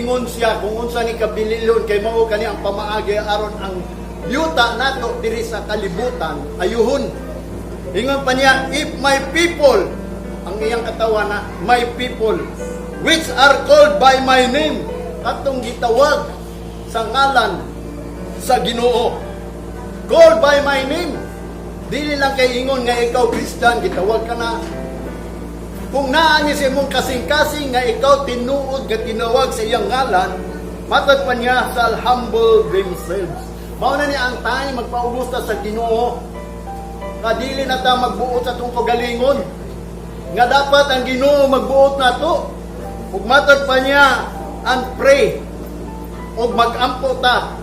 ingon siya kung unsa ni kabililon kay mao kani ang pamaagi aron ang yuta nato diri sa kalibutan ayuhon. Ingon pa niya, if my people, ang iyang katawan na, my people, which are called by my name, atong gitawag sa ngalan sa Ginoo. Called by my name. Dili lang kay ingon nga ikaw Christian, gitawag ka na. Kung naani sa imong kasing-kasing nga ikaw tinuod nga tinawag sa iyang ngalan, matag pa niya shall humble themselves. Mao na niya ang tayo magpaugusta sa Ginoo. Kadili na ta magbuot sa itong kagalingon. Nga dapat ang Ginoo magbuot na to. Ug matag pa niya and pray. Ug magampo ta.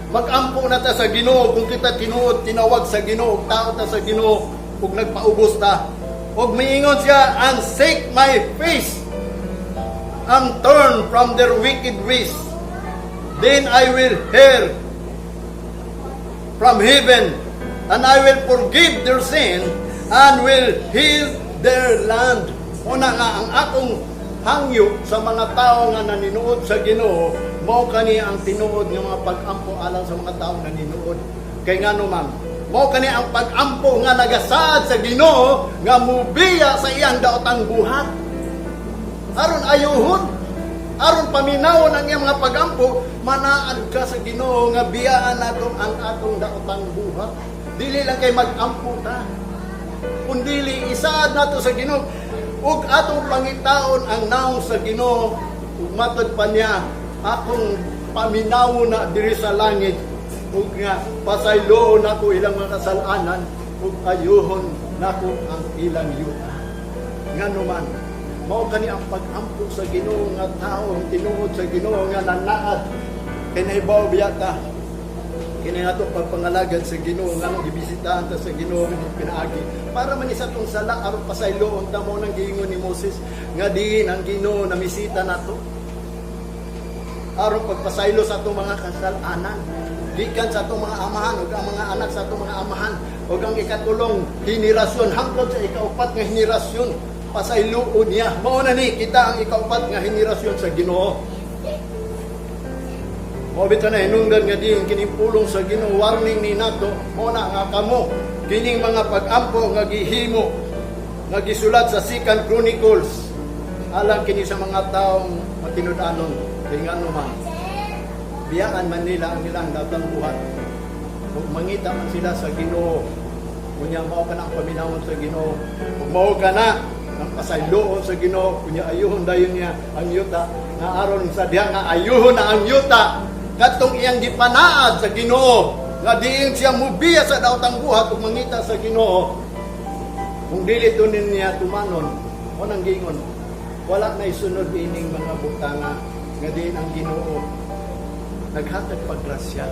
Magampo na ta sa Ginoo kung kita tinuod tinawag sa Ginoo, tao ta sa Ginoo ug nagpaubos ta. Ug miingon siya, and seek my face and turn from their wicked ways. Then I will hear from heaven, and I will forgive their sin, and will heal their land. Una nga, ang akong hangyo sa mga tao nga naninuod sa Ginoo, mao kani ang tinuod ng mga pag-ampo alang sa mga tao naninuod. Kay nga naman, mao kani ang pag-ampo nga nagasaad sa Ginoo nga mubiya sa iyang daotang buhat. Aron ayuhon, aron paminawon ang iyang mga pag-ampo, manaad ka sa Ginoo nga biyaan nato ang atong daotang buhat. Dili lang kay mag-ampo ta, kundili isaad nato sa Ginoo ug atong pangitaon ang naong sa Ginoo. Ug matod pa niya, akong paminawon na diri sa langit ug nga pasayloon nako ilang mga kasalanan ug ayuhon nako ang ilang yuta. Nganuman, mao kani ang pag-ampo sa Ginoo nga tao tinuod sa Ginoo nga nanaad kinaibaw biyata kini ato pagpangalagad sa Ginoo nga gibisitahan ta sa Ginoo nga pinaagi para man isa tong sala aron pasayloon ta mo nang giingon ni Moses nga diin ang Ginoo na misita nato aron pagpasaylo sa atong mga kasalanan gikan sa atong mga amahan ug ang mga anak sa atong mga amahan ug ang ikatulong henerasyon hangtod sa ikaupat nga henerasyon pasayloon niya. Mao na ni kita ang ikaupat nga henerasyon sa Ginoo. Mao bitaw na hinungdan nga diin kining pulong sa Ginoo, warning ni nato mo na nga kamo kining mga pag-ampo nga gihimo nga gisulat sa 2 Chronicles alang kini sa mga taong matinud-anon kay nga naman biyaan man nila ang ilang datang buhat ug mangita man sila sa Ginoo. Kunya mao ka na ang paminawon sa Ginoo ug mao ka na ang pasayloon sa Ginoo. Kunya ayuhon dayon niya ang yuta nga aron sa diha nga ayuhon na ang yuta katong iyang gipanaad sa Ginoo nga diin siya mubiya sa daotang buhat ug mangita sa Ginoo. Kung dili tunin niya tumanon mo nang gingon wala na isunod ining mga butanga nga diin ang Ginoo naghatag paggrasya.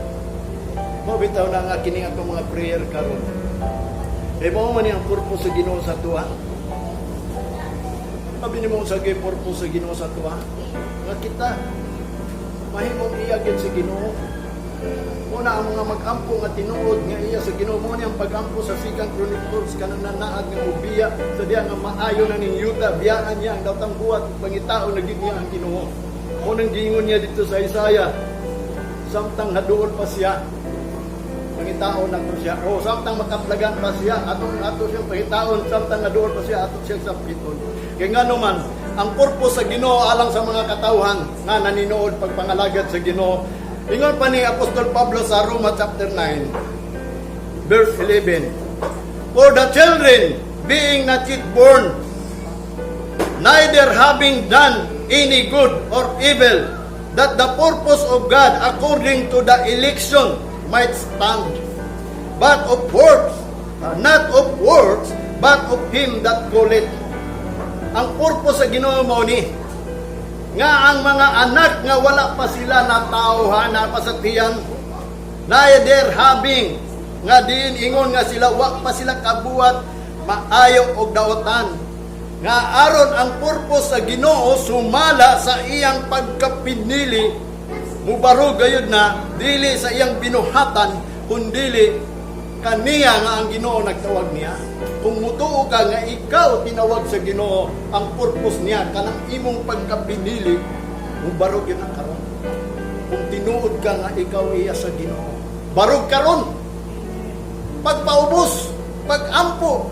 Mo bitaw na nga kining atong mga prayer karon. E mao man ang purpose sa Ginoo sa tuwa. Sabi ni mo sa purpose sa Ginoo sa tuwa nga kita mahimong iyagid sa Ginoo. Una ang mga mag-ampo nga tinuod nga iya sa Ginoo mo ni ang pag-ampo sa 2 Chronicles kanang nanaad nga ubiya sa diha nga maayo na ning yuta biyaan niya ang daotang buhat ug pangitao na gid niya ang Ginoo. Mo nang giingon niya dito sa Isaiah samtang haduol pa siya pangitaon na to siya o samtang makaplagan pa siya ato siyang pangitaon samtang haduol pa siya ato siyang sapiton. Kaya nga naman ang purpose sa Ginoo alang sa mga katawhan nga naninood pagpangalagad sa Ginoo. Ingon pa ni Apostol Pablo sa Roma chapter 9 verse 11, for the children being not yet born, neither having done any good or evil, that the purpose of God according to the election might stand, but of works, not of works, but of him that calleth. Ang purpose sa Ginoo mao ni nga ang mga anak nga wala pa sila natawhan na pasatiyan, neither having nga din ingon nga sila wa pa sila kabuat maayo og daotan, nga aron ang purpose sa Ginoo sumala sa iyang pagkapinili mubaro gayud na dili sa iyang binuhatan kundili kaniya nga ang Ginoo nagtawag niya. Kung mutuo ka nga ikaw tinawag sa Ginoo, ang purpose niya kanang imong pagkapinili mubaro gyud ang karon. kung tinuod ka nga ikaw iya sa Ginoo. Barog karon, pagpaubos, pagampo,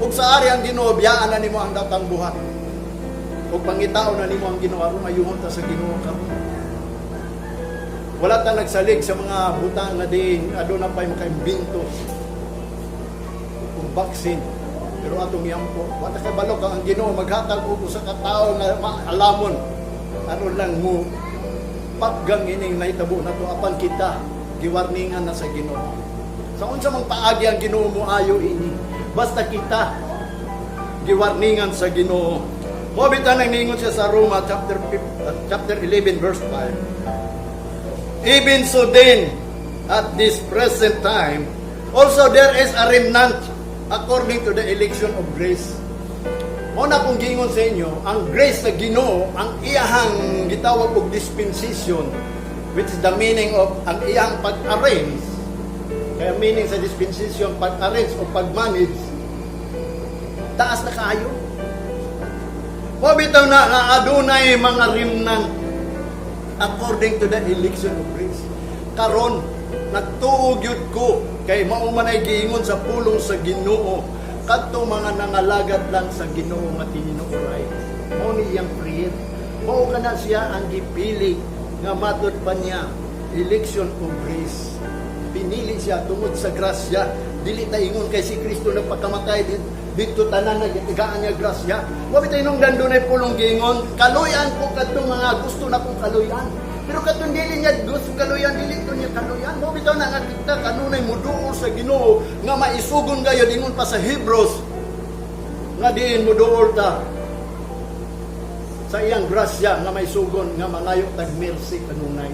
ug sa ari ang Ginoo, biyaan na nimo ang datang buhat. Ug pangitao na nimo ang Ginoo, aron ayuhon ta sa Ginoo karon. Wala ta nagsalig sa mga butang na din, aduna pa'y makaimbinto kung vaccine. Pero atong yampo, wala ka balok ang Ginoo maghatag og usa ka tawo nga maalamon aron lang mo paggang ining nahitabo na to apan kita giwarningan na sa Ginoo. Sa unsa mang paagi ang Ginoo mo ayo ini, basta kita giwarningan sa Ginoo. Mobitan nang ningon siya sa Roma chapter 11 verse 5. Even so then, at this present time, also there is a remnant according to the election of grace. Muna kong gingon sa inyo, ang grace sa Ginoo, ang iyahang gitawag og dispensation, which is the meaning of ang iyahang pag-arrange. Kaya meaning sa dispensation, pag-arrange o pag-manage, taas na kayo. Mabitaw na nga adunay mga remnant according to the election of grace. Karon, nagtuog yun ko kay maumanay giingon sa pulong sa Ginoo kadto mga nangalagad lang sa Ginoo nga tinuoray. Mao ni iyang prayer. Mao kana siya ang gipili nga matud pa niya election of grace. Pinili siya tungod sa grasya. Dili ta ingon kay si Kristo nagpakamatay dito tanan nagtigaan niya grasya. Wa bitay nung dandunay pulong giingon, kaluyan ko kadtong mga gusto na kong kaluyan. Pero katong dili niya gusto kaluyan, dili to niya kaluyan. Mo bitaw na nga kita kanunay muduol sa Ginoo nga maisugon kayo dingon pa sa Hebrews nga diin muduol ta sa iyang grasya nga maisugon nga mangayo tag mercy kanunay.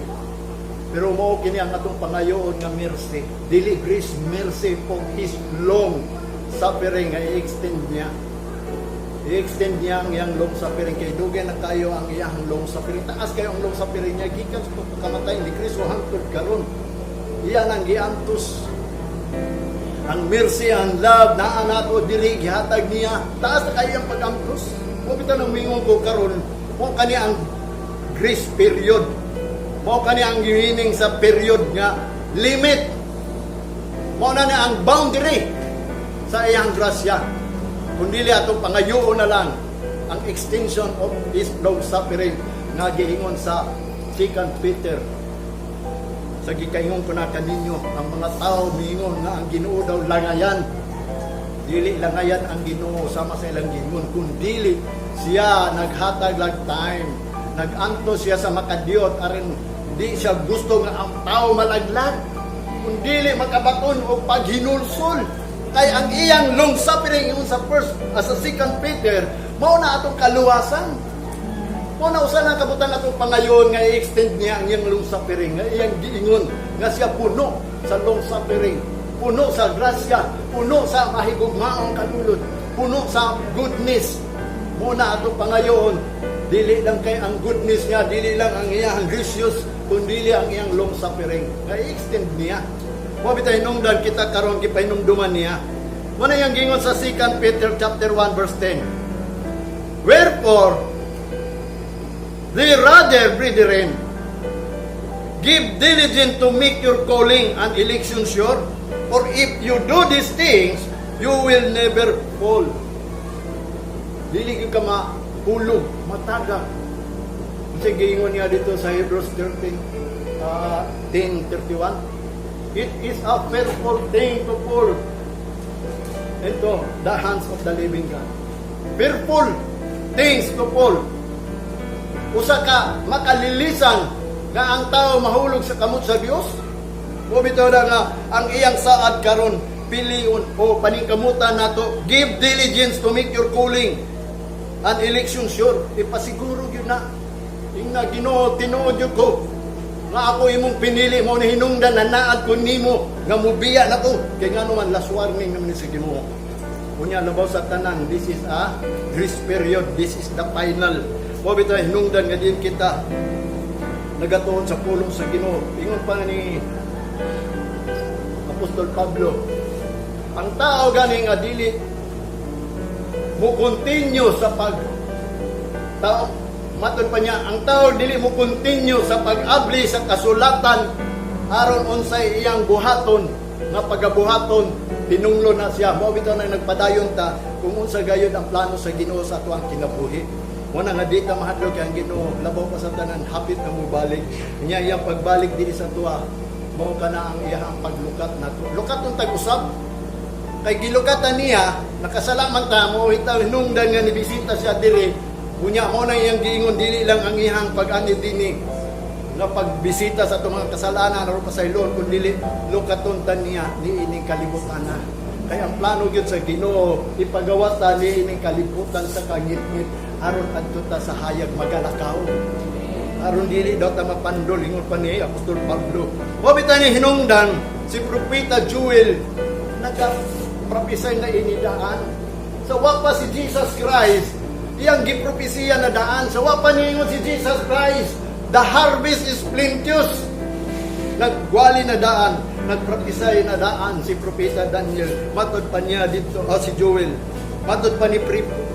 Pero mo kini ang atong pangayoon nga mercy. Dili grace, mercy for His long suffering nga i-extend niya. I-extend niya ang iyang long suffering kay dugay na kayo ang iyang long suffering. Taas kayo ang long suffering niya gikan sa pagkamatay ni Kristo hangtod karon. Iyan ang giantos. Ang mercy, ang love na nato diri gihatag niya. Taas na kayo ang pagamtos. Mo bitaw nang mingon ko karon, mo kani ang grace period. Mo kani ang giwining sa period nga limit. Mo na ang boundary sa iyang grasya. Kundi atong pangayoon na lang ang extension of His long suffering nga giingon sa 2 Peter. Sa gikaingon ko na kaninyo, ang mga tao miingon nga ang Ginoo daw langayan. Dili langayan ang Ginoo sama sa ilang gingon, kundi siya naghatag lag time. Naganto siya sa makadiyot aron di siya gusto nga ang tao malaglag. Kundi makabaton og paghinulsol. Kay ang iyang long suffering yung sa 2 Peter, mao na atong kaluwasan. Mao na usa na kabutan atong pangayon nga i-extend niya ang iyang long suffering, nga iyang giingon nga siya puno sa long suffering, puno sa grasya, puno sa mahigugmaong kalulod, puno sa goodness. Mao na atong pangayon, dili lang kay ang goodness niya, dili lang ang iyang gracious, kundi ang iyang long suffering nga i-extend niya. Mabitay nungdan kita karon gipainumduman niya. Muna yung gingon sa 2 Peter chapter 1 verse 10. Wherefore, the rather, brethren, give diligence to make your calling and election sure, for if you do these things, you will never fall. Dili ka mahulog, matagak. Kasi gingon niya dito sa Hebrews 10:31. It is a fearful thing to fall into the hands of the living God. Fearful things to fall. Usa ka makalilisan nga ang tao mahulog sa kamot sa Dios. O bitaw na nga ang iyang saad karon piliun o paningkamutan nato. Give diligence to make your calling and election sure. Ipasiguro yun na. Yung na Ginoo tinuod yun ko nga ako imong pinili mo na hinungdan na naad ko nimo nga mubiya na ko kay ngano man last warning naman sa Ginoo. Unya labaw sa tanan, this is a grace period, this is the final. Mo bitaw hinungdan nga din kita nagatuon sa pulong sa Ginoo. Ingon pa ni Apostol Pablo, ang tao gani nga dili mo continue sa pag tao Matod pa niya, ang tao dili mo continue sa pag-abli sa kasulatan aron unsay iyang buhaton nga pagabuhaton tinunglo na siya. Mao bitaw na nagpadayon ta kung unsa gayud ang plano sa Ginoo sa atuang kinabuhi. Muna nga di ta mahadlok kay ang Ginoo labaw pa sa tanan hapit na mobalik. Nya iyang pagbalik diri sa tuwa mao kana ang iyang paglukat nato. Lukat ng tag-usab. Kay gilukatan niya, nakasalaman ta mo itaw hinungdan nga nibisita siya diri. Unya mo na iyang giingon dili lang ang iyang pag-ani dinhi nga pagbisita sa itong mga kasalanan aron pasaylon kun dili lukaton ta niya ni ining kalibutan na. Kaya ang plano gyud sa Ginoo ipagawa ta ni ining kalibutan sa kangit-ngit aron adto ta sa hayag magalakaw. Aron dili daw ta mapandol ingon pa ni Apostol Pablo. Wa bitan ni hinungdan si Propeta Joel nagka-prophesy na inidaan. Sa wa pa si Jesus Christ iyang gipropesiya na daan. Sa wa pa niingon si Jesus Christ, the harvest is plenteous. Nagwali na daan, nagprophesy na daan si Propeta Daniel. Matod pa niya dito, si Joel. Matod pa ni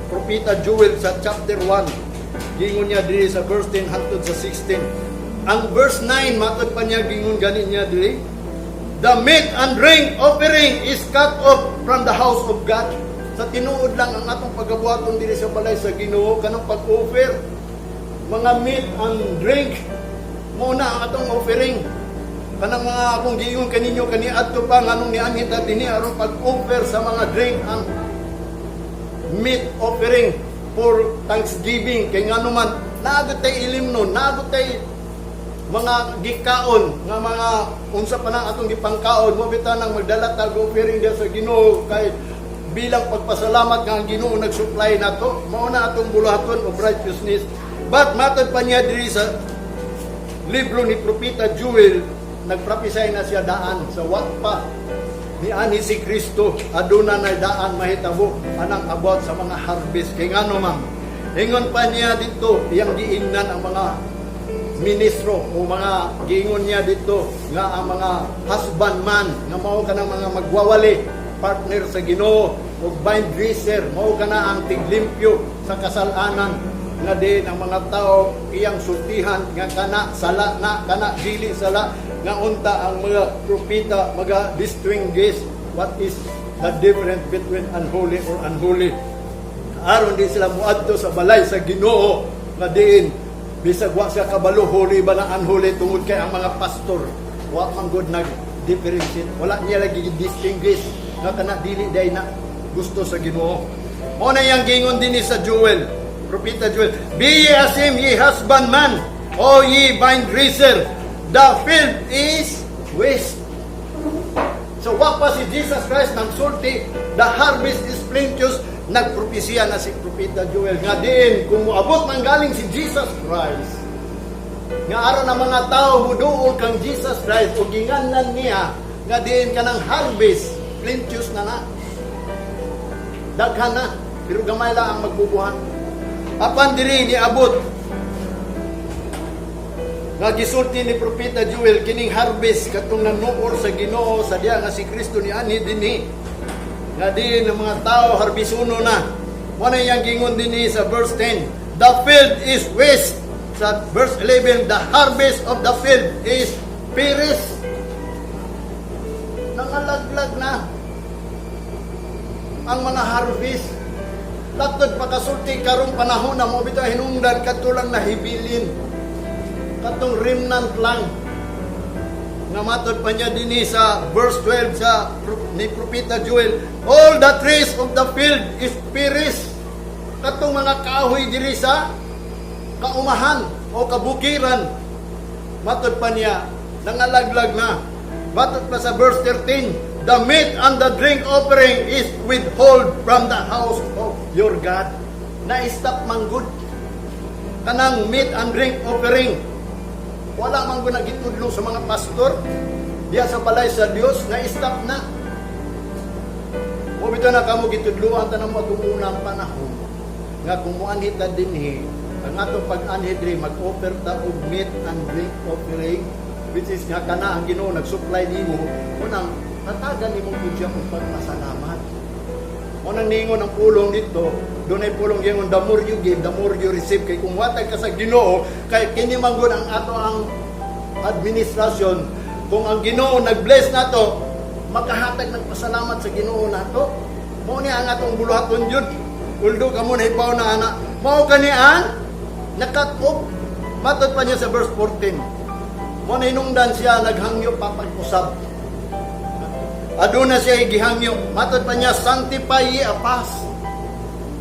Propeta Joel sa chapter 1. Gingon niya diri sa verse 10 hangtod sa 16. Ang verse 9, matod pa niya, gingon ganin niya diri. The meat and drink offering is cut off from the house of God. Sa tinuod lang ang atong pagabuhaton diri sa balay sa Ginoo kanang pag-offer mga meat and drink mo na ang atong offering kanang mga akong giingon kaninyo kaniadto pa nganong nianhit dinhi aron pag-offer sa mga drink ang meat offering for Thanksgiving kay ngano man naagod tay ilimnon naagod tay mga gikaon nga mga unsa pa nang atong gipangkaon mo bitan nang magdala tag offering dia sa Ginoo kay bilang pagpasalamat nga ang Ginoo nag-supply nato mao na atong buluhaton of righteousness. But matod pa niya diri sa libro ni Propeta Joel nagprophesy na siya daan sa wat pa ni ani si Kristo aduna na daan mahitabo anang about sa mga harvest kay ngano ma'am ingon pa niya dito iyang giingnan ang mga ministro o mga giingon niya dito nga ang mga husbandman nga mao kanang mga magwawali partner sa Ginoo o vine dresser mao kana ang tiglimpyo sa kasalanan nga din ang mga tao iyang sultihan nga kana sala na kana dili sala nga unta ang mga propeta maga distinguish what is the difference between unholy or unholy aron di sila muadto sa balay sa Ginoo nga diin bisag wa siya kabalo holy ba na unholy tungod kay ang mga pastor wa man gud nag differentiate wala niya lagi distinguish nga kana dili day na gusto sa Ginoo. Mo na yang gingon dinhi sa Joel, Propeta Joel, be ye as him, ye husbandman, o ye vine dresser, the field is waste. So wa pa si Jesus Christ nang sulti, the harvest is plenteous, nagpropesya na si Propeta Joel nga din kung moabot man galing si Jesus Christ nga aron ang mga tao muduol kang Jesus Christ o ginganlan niya nga din kanang harvest plenteous na daghan na pero gamay lang ang magbubuhan apan diri ni abot nga gisulti ni Propeta Joel kining harvest katong nanuor sa Ginoo sa diha nga si Kristo ni ani dinhi nga din ang mga tao harbisuno na mo na yang gingon dinhi sa verse 10 the field is waste sa verse 11 the harvest of the field is perished nangalaglag na ang mga harvest latod pakasulti karong panahon na mo bitaw hinungdan katulang nahibilin katong remnant lang nga matod pa niya dinhi sa verse 12 sa ni Propeta Joel all the trees of the field is perished katong mga kahoy diri sa kaumahan o kabukiran matod pa niya nangalaglag na matod pa sa verse 13 the meat and the drink offering is withhold from the house of your God. Na-stop man good. Kanang meat and drink offering. Wala man good nagitudlo sa mga pastor. Diya sa balay sa Dios, na-stop na. O bito na kamo gitudluan ta namo atong unang panahon. Nga kung muanhita dinhi, ang atong pag-anhid ri mag-offer ta og meat and drink offering which is nga kana ang Ginoo nag-supply nimo unang tatagan nimong pudya og pagpasalamat. O Unang ningon ang pulong dito, doon ay pulong gingon, the more you give, the more you receive. Kay kung watag ka sa Ginoo, kay kinimanggod ang ato ang administrasyon, kung ang Ginoo nag-bless nato, makahatag ng pasalamat sa Ginoo nato. Mao ni ang atong buluhaton jud. Uldo ka mo na ipaw na ana. Mao kanian nakat-op. Matod pa niya sa verse 14. Mo na hinungdan siya naghangyo papag-usab. Aduna siya gihangyo. Matod pa niya, sanctify ye a fast.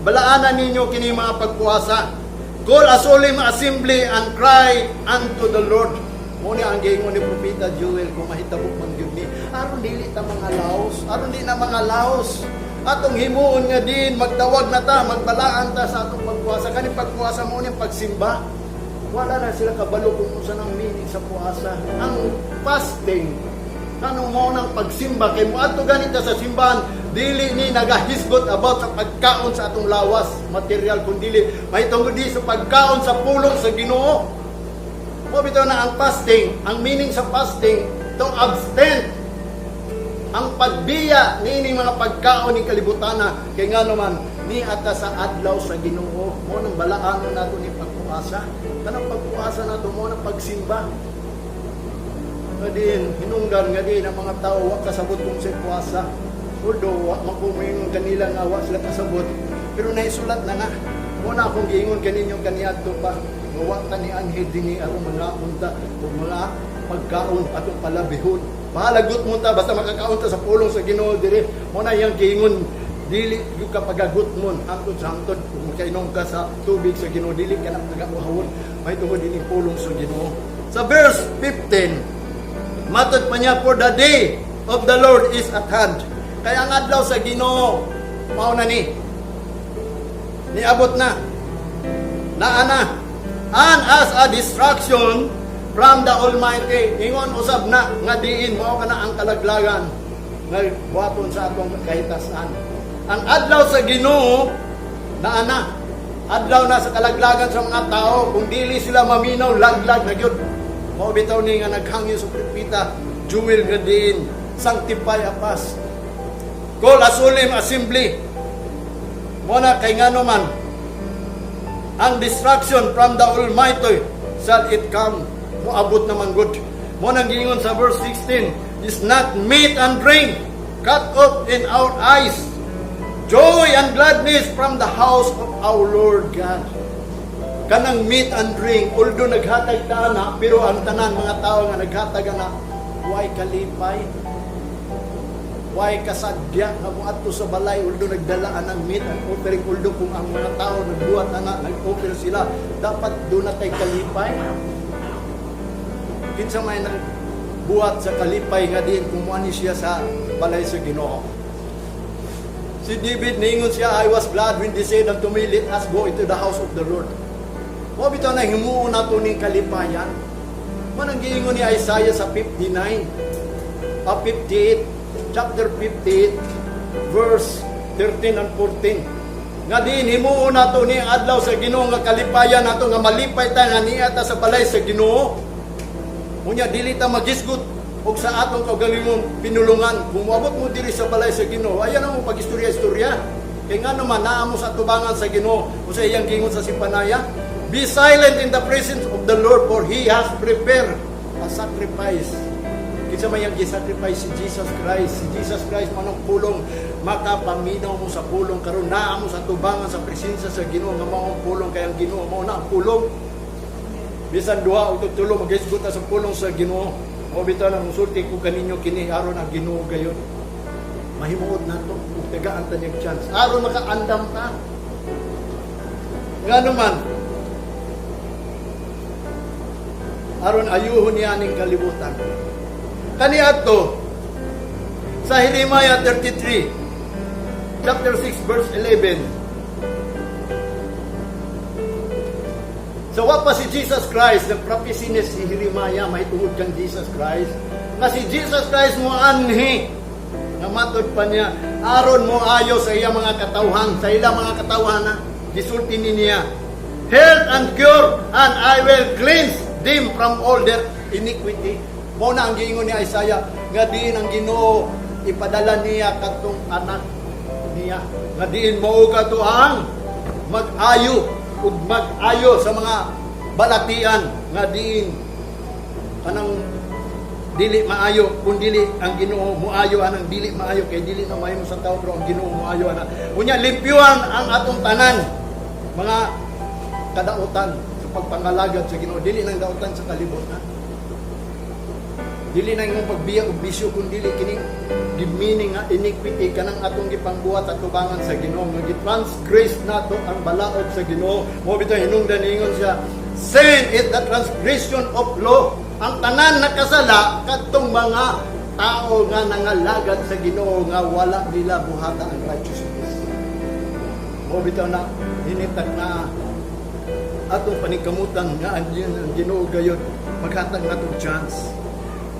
Balaanan ninyo kini mga pagpuasa. Call a solemn assembly and cry unto the Lord. Mo ni ang giingon ni Propeta Joel kung mahitabok man gyud ni. Aron dili ta mga laos, aron di na mga laos. Atong himuon nga din magtawag na ta, magbalaan ta sa atong pagpuasa. Kani pagpuasa mo ni pagsimba. Wala na sila kabalo kung unsa nang meaning sa puasa. Ang fasting kanong mo nang pagsimba kay mo ato ganita sa simbahan dili ni nagahisgot about sa pagkaon sa atong lawas material kun dili mahitungod di sa pagkaon sa pulong sa Ginoo. Mo bitaw na ang fasting, ang meaning sa fasting to abstain, ang pagbiya niining mga pagkaon ni kalibutana kay nga naman ni ata sa adlaw sa Ginoo. Mo nang balaanon nato ni pagpuasa, kanang pagpuasa nato mo nang pagsimba. Ngadin, hinungdan nga din ang mga tao wa kasabot kung sa puasa. Although wa makumingon kanila nga wa sila kasabot, pero naisulat na nga. Muna akong giingon kaninyo kaniadto pa. Wa ta ni anhid dinhi aron mga unta o mga pagkaon atong palabihon. Mahalagot mo ta basta makakaon ta sa pulong sa Ginoo diri. Muna yang giingon dili yung kapagagot mo hangtod sa hangtod kung makainom ka sa tubig sa Ginoo dili ka na tagauhawon may tungod dinhi pulong sa Ginoo. Sa verse 15 matod pa niya, for the day of the Lord is at hand. Kaya ang adlaw sa Ginoo mao na ni niabot na naana and as a distraction from the Almighty. Ingon usab na nga diin mao kana ang kalaglagan nga buhaton sa atong kahitasan. Ang adlaw sa Ginoo naana adlaw na sa kalaglagan sa mga tao kung dili sila maminaw laglag na gyud. Mao bitaw ni nga naghangyo sa Propeta Joel nga diin, sanctify a fast. Call a solemn assembly. Muna kay ngano man ang distraction from the Almighty shall it come. Moabot naman good. Muna giingon sa verse 16, is not meat and drink cut off in our eyes, joy and gladness from the house of our Lord God. Kanang meat and drink, although naghatag ta na, pero ang tanan mga tao nga naghatag na, why kalipay? Why kasadya nga mo adto sa balay, although nagdalaan ng meat and offering, although kung ang mga tao nagbuhat na, nag-offer sila, dapat doon na tayo kalipay. Kinsa may nagbuhat sa kalipay nga din, kumuha siya sa balay sa Ginoo. Si David, ningon siya, I was glad when they said unto me, let us go into the house of the Lord. O bitaw na himuon nato ning kalipayan. Manang giingon ni Isaiah sa 58, chapter 58, verse 13 and 14. Nga din himuon nato ni adlaw sa Ginoo nga kalipayan nato nga malipay ta nga niata sa balay sa Ginoo. Unya dili ta magisgot og sa atong kaugalingong pinulungan. Kung moabot mo diri sa balay sa Ginoo, ayan ang mo pagistorya-istorya. Kay nga naman naa mo sa tubangan sa Ginoo o sa iyang gingon sa simpanaya. Be silent in the presence of the Lord, for He has prepared a sacrifice. Kinsa may ang sacrifice si Jesus Christ. Si Jesus Christ manong pulong, makapaminaw mo sa pulong karon naa mo sa tubangan sa presensya sa Ginoo nga mao ang pulong kay ang Ginoo mao na ang pulong. Bisan duha o tulo magisgot sa pulong sa Ginoo. O bitaw nang musulti ko kaninyo kini aron ang Ginoo gayon. Mahimuot nato ug tagaan ta niyang chance. Aron makaandam ta. Ngano man aron ayuhon niya ning kalibutan. Kaniadto sa Jeremiah 33 chapter 6 verse 11. So wa pa si Jesus Christ, nagprophecy ni si Jeremiah mahitungod kang Jesus Christ. Na si Jesus Christ mo anhi nga matod pa niya aron mo ayo sa iya mga katawhan, sa ilang mga katawhan gisulti niya. Health and cure, and I will cleanse them from all their iniquity. Mao na ang giingon ni Isaiah nga diin ang Ginoo ipadala niya kadtong anak niya nga diin mao katuhang mag-ayo ug mag-ayo sa mga balatian nga diin kanang dili maayo kun dili ang Ginoo muayo anang dili maayo kay dili na maayo sa tao pero ang Ginoo muayo ana unya limpyuhan ang atong tanan mga kadautan sa pagpangalagad sa Ginoo dili nang dautan sa kalibutan dili na imong pagbiya og bisyo kun dili kini meaning nga iniquity kanang atong gipangbuhat at tubangan sa Ginoo nga gitransgress nato ang balaod sa Ginoo mo bitaw hinungdan ingon siya sin is the transgression of law ang tanan nakasala kadtong mga tao nga nangalagad sa Ginoo nga wala nila buhata ang righteousness mo bitaw na hinitag na atong paningkamutan nga ang Ginoo gayud maghatag natong chance.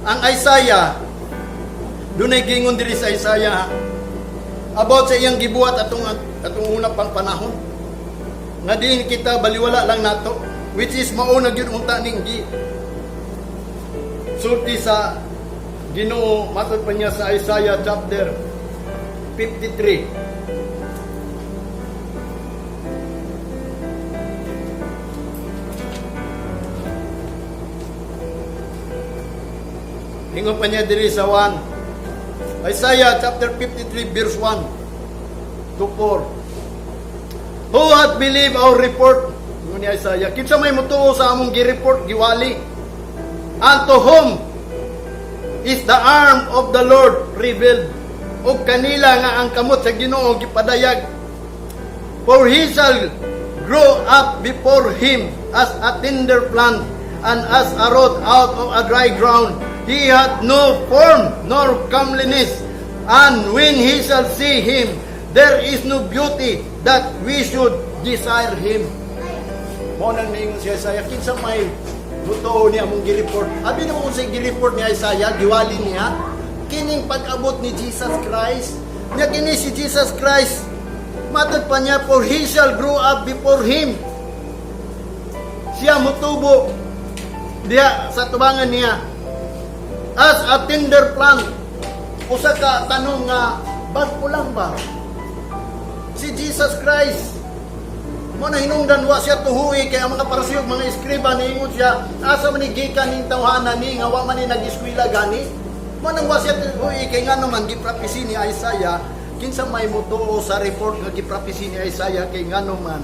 Ang Isaiah, dunay gingon diri sa Isaiah about sa iyang gibuhat atong una pang panahon. Nga din kita baliwala lang nato, which is mao na gyud unta ning sulti sa Ginoo matod pa niya sa Isaiah chapter 53. Ingon pa niya diri sa 1. Isaiah chapter 53 verse 1 to 4. Who hath believed our report? Ingon ni Isaiah. Kinsa may mutuo sa among gi-report, giwali? And to whom is the arm of the Lord revealed? O kanila nga ang kamot sa Ginoo gipadayag. For he shall grow up before him as a tender plant and as a root out of a dry ground. He hath no form nor comeliness, and when he shall see him, there is no beauty that we should desire him. Mo nang ningon si Isaiah, kinsa may buto niya mong gi-report. Abi na mo sa gi-report ni Isaiah, giwali niya kining pag-abot ni Jesus Christ. Nya kini si Jesus Christ, matod pa niya, for he shall grow up before him. Siya mutubo diya sa tubangan niya as a tender plant. Usa ka tanong nga bagpo lang ba si Jesus Christ mo na hinungdan wa siya tuhuy kay ang mga pariseo mga eskriba niingon siya asa man ni gikan ning tawhanan ni nga wa man ni nag-eskwela gani mo nang wa siya tuhuy kay ngano man giprapisi ni Isaiah kinsa may mutuo sa report nga giprapisi ni Isaiah kay ngano man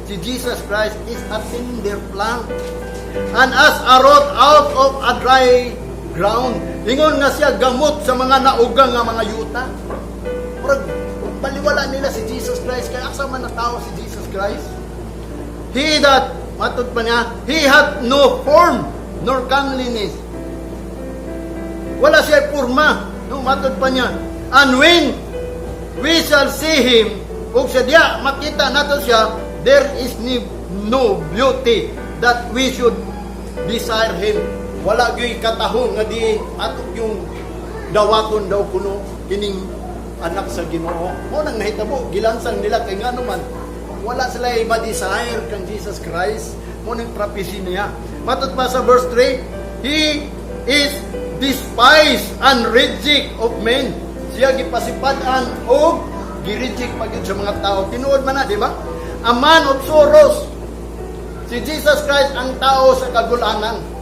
si Jesus Christ is a tender plant and as a root out of a dry ground. Ingon nga siya gamot sa mga naugang nga mga yuta. Murag baliwala nila si Jesus Christ kaya asa man na tao si Jesus Christ. He that matod pa niya, he hath no form nor comeliness. Wala siya porma, no matod pa niya. And when we shall see him, ug sa diya makita nato siya, there is no beauty that we should desire him. Wala gyud katahon nga di ato yung dawaton daw kuno kining anak sa Ginoo. Mo nang nahitabo gilansang nila kay ngano man wala sila ma-desire kang Jesus Christ. Mo nang prophecy niya. Matod pa sa verse 3, he is despised and rejected of men. Siya gipasipad-an o gi-reject pagid sa mga tao. Tinuod man na, di ba? A man of sorrows. Si Jesus Christ ang tao sa kagulanan.